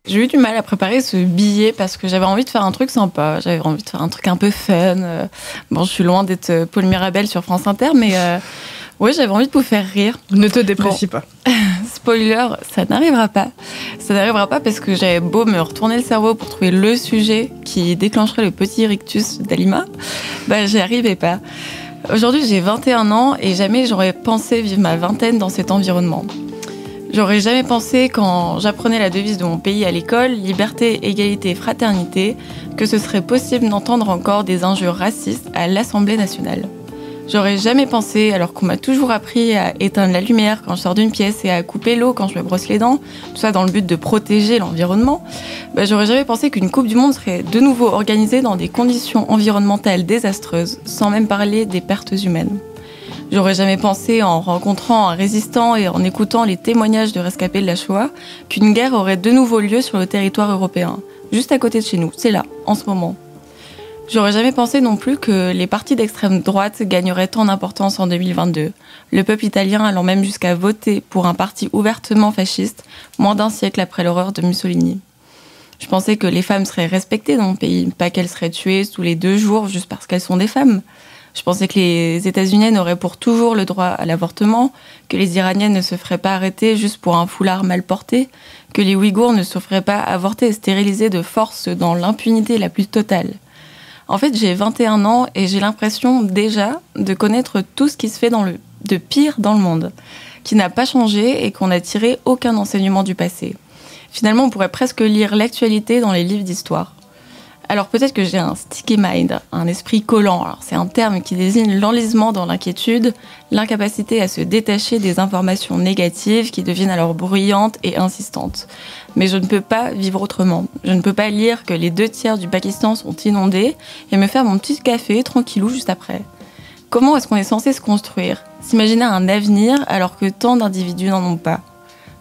J'ai eu du mal à préparer ce billet parce que j'avais envie de faire un truc sympa, j'avais envie de faire un truc un peu fun. Bon, je suis loin d'être Paul Mirabel sur France Inter, mais oui, j'avais envie de vous faire rire. Ne te déprécie pas. Spoiler, ça n'arrivera pas. Ça n'arrivera pas parce que j'avais beau me retourner le cerveau pour trouver le sujet qui déclencherait le petit rictus d'Alima, j'y arrivais pas. Aujourd'hui, j'ai 21 ans et jamais j'aurais pensé vivre ma vingtaine dans cet environnement. J'aurais jamais pensé, quand j'apprenais la devise de mon pays à l'école, liberté, égalité, fraternité, que ce serait possible d'entendre encore des injures racistes à l'Assemblée nationale. J'aurais jamais pensé, alors qu'on m'a toujours appris à éteindre la lumière quand je sors d'une pièce et à couper l'eau quand je me brosse les dents, tout ça dans le but de protéger l'environnement, j'aurais jamais pensé qu'une Coupe du Monde serait de nouveau organisée dans des conditions environnementales désastreuses, sans même parler des pertes humaines. J'aurais jamais pensé, en rencontrant un résistant et en écoutant les témoignages de rescapés de la Shoah, qu'une guerre aurait de nouveau lieu sur le territoire européen, juste à côté de chez nous, c'est là, en ce moment. J'aurais jamais pensé non plus que les partis d'extrême droite gagneraient tant d'importance en 2022, le peuple italien allant même jusqu'à voter pour un parti ouvertement fasciste, moins d'un siècle après l'horreur de Mussolini. Je pensais que les femmes seraient respectées dans mon pays, pas qu'elles seraient tuées tous les 2 jours juste parce qu'elles sont des femmes. Je pensais que les États-Uniennes auraient pour toujours le droit à l'avortement, que les Iraniennes ne se feraient pas arrêter juste pour un foulard mal porté, que les Ouïghours ne se feraient pas avorter et stériliser de force dans l'impunité la plus totale. En fait, j'ai 21 ans et j'ai l'impression déjà de connaître tout ce qui se fait de pire dans le monde, qui n'a pas changé et qu'on n'a tiré aucun enseignement du passé. Finalement, on pourrait presque lire l'actualité dans les livres d'histoire. Alors peut-être que j'ai un sticky mind, un esprit collant. Alors, c'est un terme qui désigne l'enlisement dans l'inquiétude, l'incapacité à se détacher des informations négatives qui deviennent alors bruyantes et insistantes. Mais je ne peux pas vivre autrement. Je ne peux pas lire que les 2/3 du Pakistan sont inondés et me faire mon petit café tranquillou juste après. Comment est-ce qu'on est censé se construire, s'imaginer un avenir alors que tant d'individus n'en ont pas ?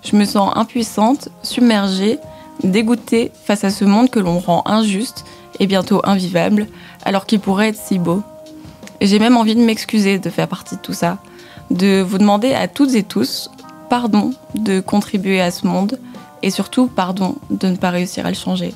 Je me sens impuissante, submergée, dégoûtée face à ce monde que l'on rend injuste et bientôt invivable, alors qu'il pourrait être si beau. Et j'ai même envie de m'excuser de faire partie de tout ça, de vous demander à toutes et tous pardon de contribuer à ce monde, et surtout pardon de ne pas réussir à le changer.